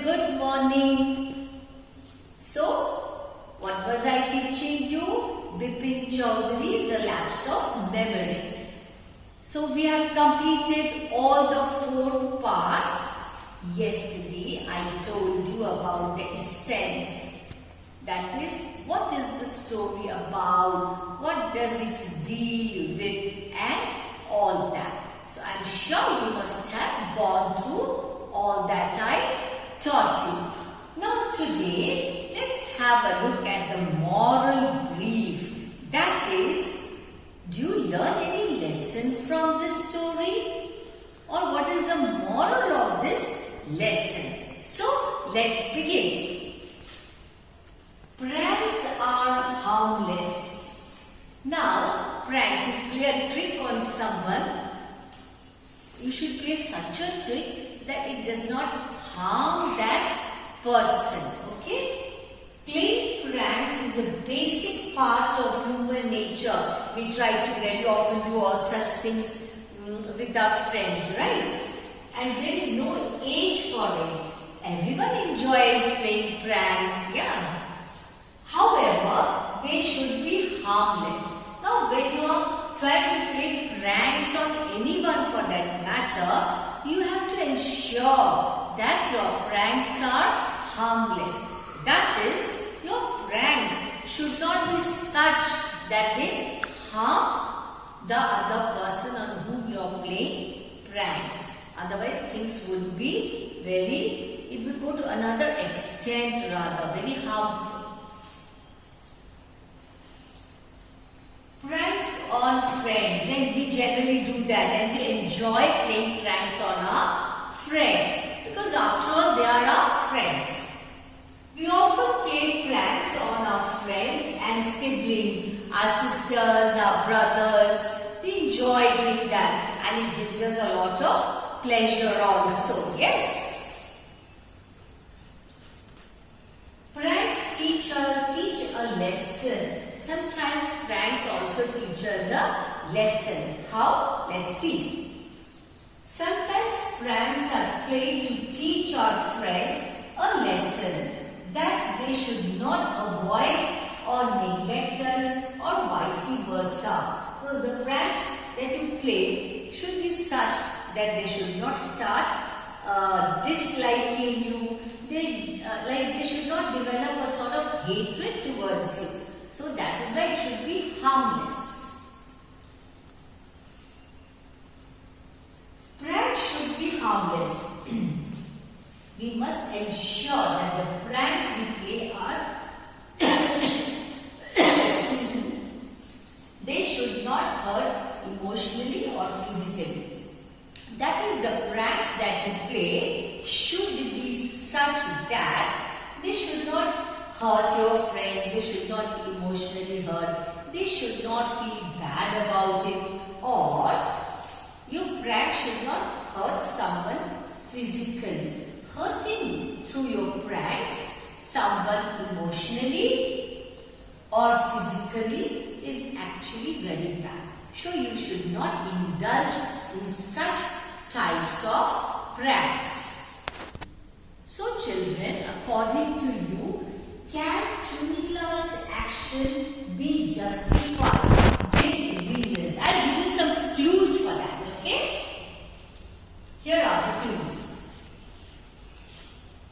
good morning. So, what was I teaching you? Bipin Chaudhary, The Lapse of Memory. So, we have completed all the 4 parts. Yesterday, I told you about the essence. That is, what is the story about? What does it deal with? And all that. So, I am sure you must have gone through all that I taught you. Now, today, let's have a look at the moral brief. That is, do you learn any lesson from this story? Or what is the moral of this lesson? So, let's begin. Pranks are harmless. Now, pranks, you play a trick on someone. You should play such a trick that it does not harm that person. Okay? Playing pranks is a basic part of human nature. We try to very often do all such things with our friends, right? And there is no age for it. Everyone enjoys playing pranks, yeah. However, they should be harmless. Now, when you are trying to play pranks on anyone for that matter, you have to ensure that your pranks are harmless. That is, your pranks should not be such that they harm the other person on whom you are playing pranks. Otherwise, things would be it would go to another extent rather, very harmful. Pranks on friends. Then we generally do that and we enjoy playing pranks on our friends. Because after all, they are our friends. We often play pranks on our friends and siblings, our sisters, our brothers. We enjoy doing that and it gives us a lot of pleasure also. Yes. Pranks teach a lesson. Sometimes pranks also teach us a lesson. How? Let's see. Sometimes pranks are played to teach our friends a lesson that they should not avoid or neglect us or vice versa. So the pranks that you play should be such that they should not start disliking you. They should not develop a sort of hatred towards you. So that is why it should be harmless. Pranks should be harmless. We must ensure that the pranks we play are they should not hurt emotionally or physically. That is, the pranks that you play should be such that they should not hurt your friends, they should not be emotionally hurt, they should not feel bad about it, or your prank should not hurt someone physically. Hurting through your pranks someone emotionally or physically is actually very bad. So you should not indulge in such types of pranks. So children, according to you, can Chunilal's action be justified? Give reasons. I'll give you some clues for that, okay? Here are the clues.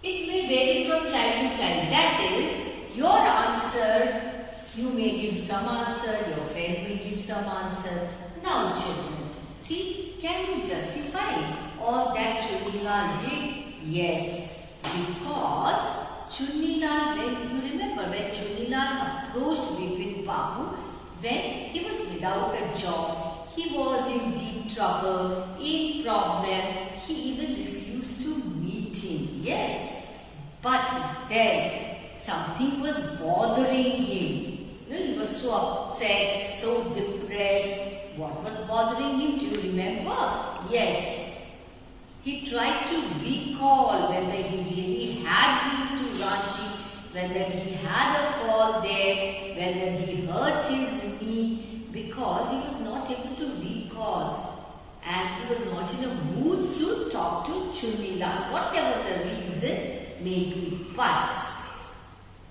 It may vary from child to child. That is, your answer, you may give some answer, your friend may give some answer. Now children, see, can you justify all that Chunilal did? Yes, because Chunilal, when you remember when Chunilal approached Bipin Babu, when he was without a job, he was in deep trouble, in problem, he even refused to meet him. Yes, but then something was bothering him. He was so upset, so depressed. What was bothering him? Do you remember? Yes. He tried to recall whether he really had been to Ranchi, whether he had a fall there, whether he hurt his knee, because he was not able to recall. And he was not in a mood to talk to Chunilal. Whatever the reason, maybe, but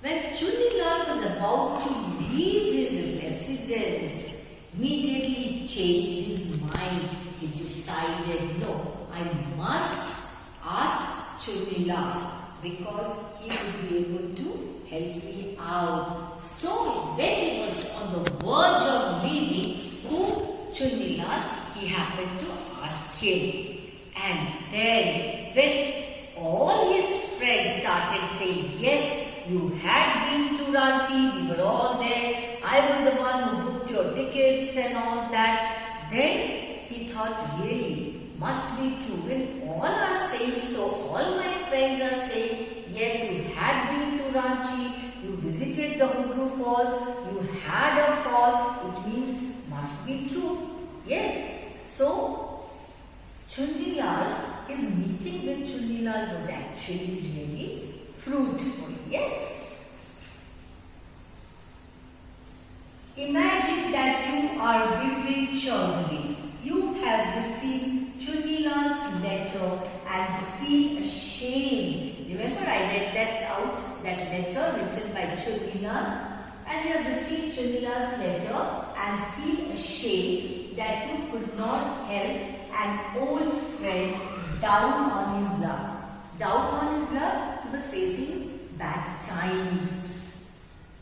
when Chunilal was about to leave his residence, immediately he changed his mind. He decided, no, I must ask Chunilal because he would be able to help me out. So when he was on the verge of leaving, Chunilal, he happened to ask him. And then when all his friends started saying, yes, you had been to Ranchi, we were all there, I was the one who booked your tickets and all that, then he thought, really, must be true. When all are saying so, all my friends are saying, yes, you had been to Ranchi, you visited the Hooghly Falls, you had a fall, it means must be true. Yes, so Chunilal, his meeting with Chunilal was actually really fruitful. Yes. Imagine that you are Bipin Chaudhary. You have received Chunilal's letter and feel ashamed. Remember, I read that out, that letter written by Chunilal. And you have received Chunilal's letter and feel ashamed that you could not help an old friend down on his luck. Down on his luck, he was facing bad times.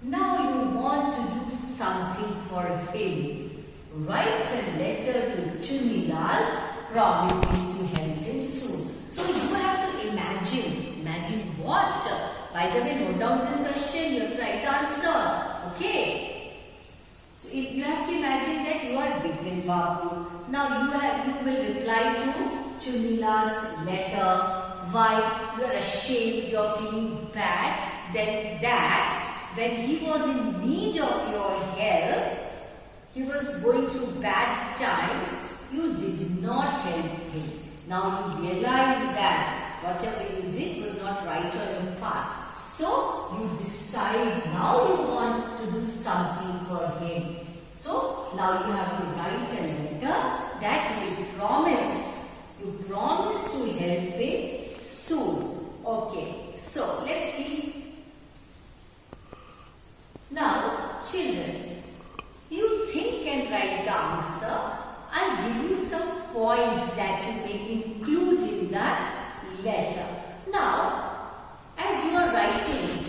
Now you want to do something for him. Write a letter to Chunilal promising to help him soon. So you have to imagine. Imagine what? By the way, note down this question, you have to write the answer. Okay? So if you have to imagine that you are Bipin Babu. Now you will reply to Chunilal's letter. Why? You are ashamed, you are feeling bad. Then that when he was in need of your help, he was going through bad times, you did not help him. Now you realize that whatever you did was not right on your part. So you decide now you want to do something for him. So now you have to write a letter that you promise. You promise to help him soon. Okay, so let's see. Now, children, you think and write the answer. I'll give you some points that you may include in that letter. Now, as you are writing,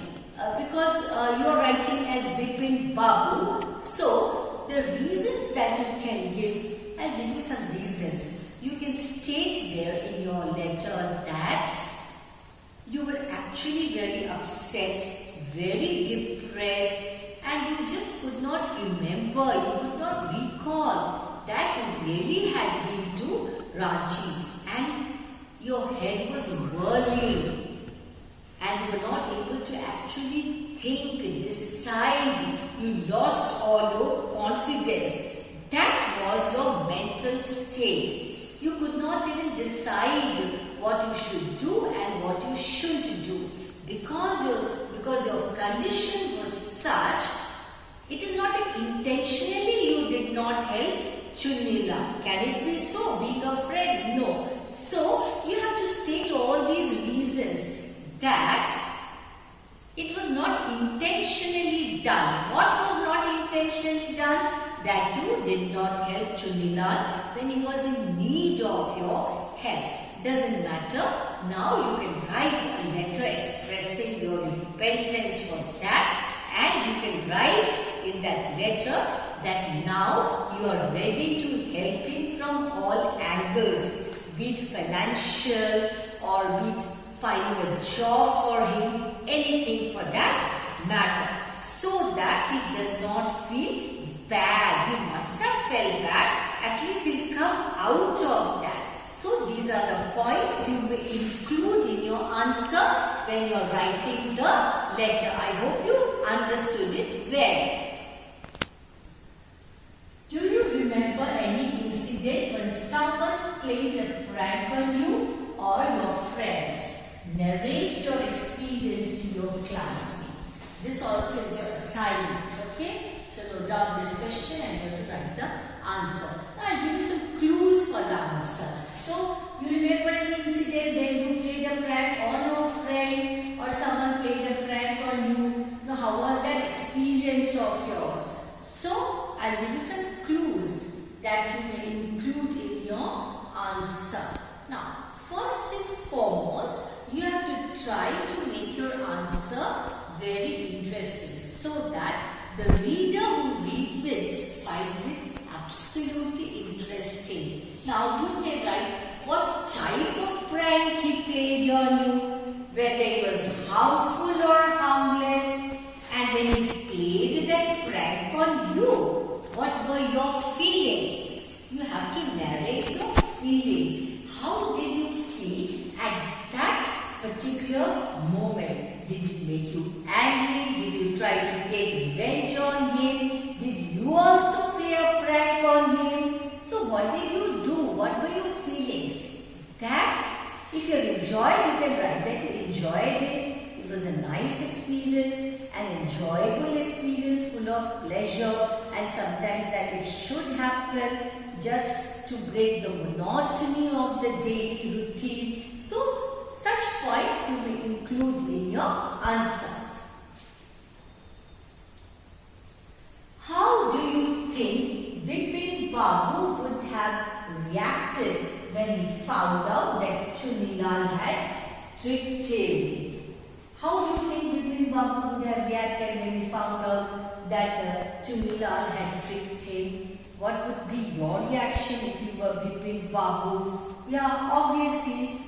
because you are writing as Bipin Babu, so the reasons that you can give, I'll give you some reasons. You can state there in your letter that you were actually very upset, very depressed, and you just could not remember, you could not recall that you really had been to Ranchi and your head was whirling and you were not able to actually think, decide. You lost all your confidence. That was your mental state. You could not even decide what you should do and what you shouldn't do because your condition was such. It is not that intentionally you did not help Chunilal. Can it be so? Being a friend? No. So you have to state all these reasons that it was not intentionally done. What was not intentionally done? That you did not help Chunilal when he was in need of your help. Doesn't matter. Now you can write a letter expressing your repentance for that, and you can write in that letter that now you are ready to help him from all angles, be it financial or be it finding a job for him, anything for that matter, so that he does not feel bad. He must have felt bad. At least he'll come out of that. So these are the points you will include in your answer when you are writing the letter. I hope you understood it well. Do you remember any incident when someone played a prank on you or your friends? Narrate your experience to your classmates. This also is your assignment, okay? So note down this question and you have to write the answer. Now I'll give you some clues for the answer. So you remember an incident when you played a prank on your friends try to make your answer very interesting so that the reader who reads it finds it absolutely interesting. Now you may write what type of prank he played on you, whether it was harmful or harmless, and when he played that prank on you, what were your feelings? You have to narrate your feelings. How did you feel at that particular moment? Did it make you angry? Did you try to take revenge on him? Did you also play a prank on him? So what did you do? What were your feelings? That, if you enjoyed, you can write that you enjoyed it. It was a nice experience, an enjoyable experience full of pleasure, and sometimes that it should happen just to break the monotony of the daily routine. So, such points you may include in your answer. How do you think Bipin Babu would have reacted when he found out that Chunilal had tricked him? How do you think Bipin Babu would have reacted when he found out that Chunilal had tricked him? What would be your reaction if you were Bipin Babu? Yeah, obviously,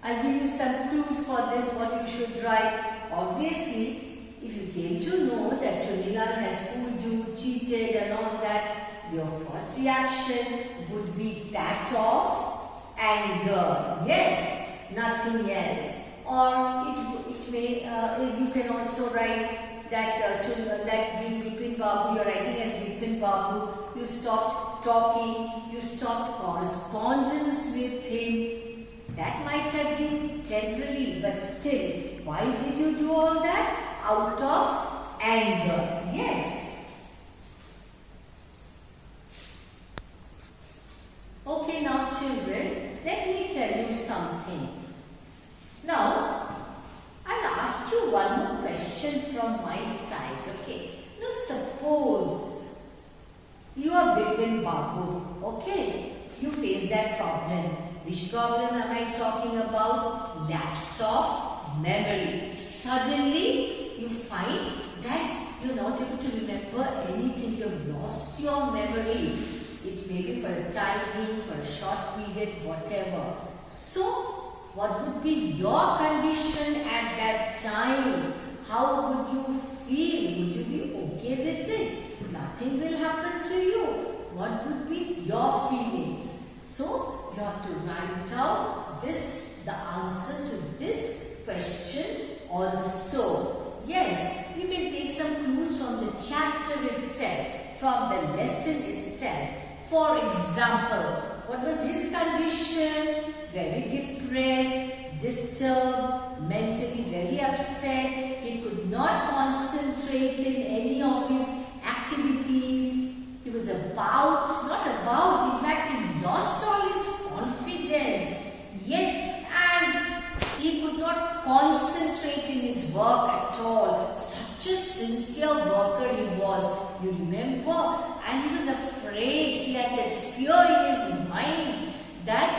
I'll give you some clues for this, what you should write. Obviously, if you came to know that Chunilal has fooled you, cheated and all that, your first reaction would be that of anger. Yes, nothing else. Or it may, you can also write that Bipin Babu, you're writing as Bipin Babu, you stopped talking, you stopped correspondence with him. That might have been temporary, but still, why did you do all that? Out of anger. Yes. Okay, now children, let me tell you something. Now, I'll ask you one more question from my side, okay? Now, suppose you are Bipin Babu, okay? You face that problem. Which problem am I talking about? Lapse of memory. Suddenly, you find that you're not able to remember anything. You've lost your memory. It may be for a time being, for a short period, whatever. So, what would be your condition at that time? How would you feel? Would you be okay with it? Nothing will happen to you. What would be your feelings? So, you have to write down the answer to this question also. Yes, you can take some clues from the chapter itself, from the lesson itself. For example, what was his condition? Very depressed, disturbed, mentally very upset. He could not concentrate in any of his activities. He was in fact, he lost all his confidence. Yes, and he could not concentrate in his work at all. Such a sincere worker he was, you remember? And he was afraid, he had that fear in his mind that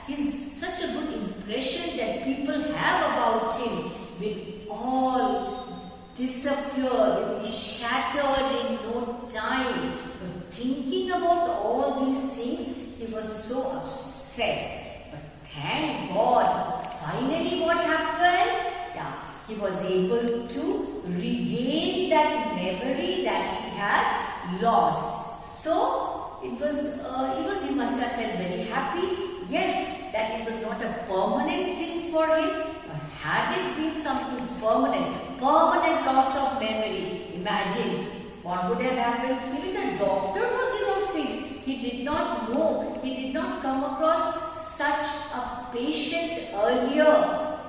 he's such a good impression that people have about him will all disappear, will be shattered in no time. But thinking about all these things, he was so upset. But thank God, finally what happened? Yeah, he was able to regain that memory that he had lost. So, he must have felt very happy. Yes, that it was not a permanent thing for him. Had it been something permanent loss of memory, imagine what would have happened. Even the doctor was in a fix. He did not know. He did not come across such a patient earlier.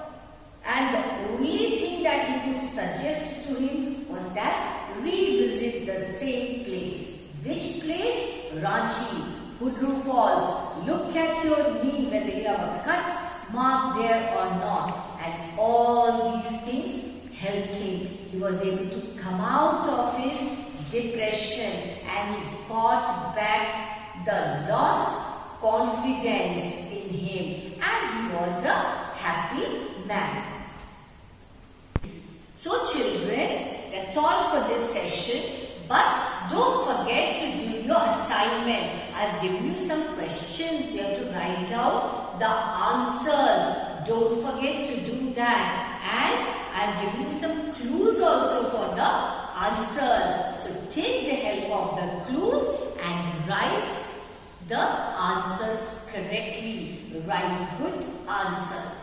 And the only thing that he could suggest to him was that revisit the same place. Which place? Ranchi, Hudru Falls. Look at your knee whether you have a cut mark there or not. And all these things helped him. He was able to come out of his depression and he got back the lost confidence in him. And he was a happy man. all for this session. But don't forget to do your assignment. I've given you some questions. You have to write down the answers. Don't forget to do that. And I've given you some clues also for the answers. So take the help of the clues and write the answers correctly. Write good answers.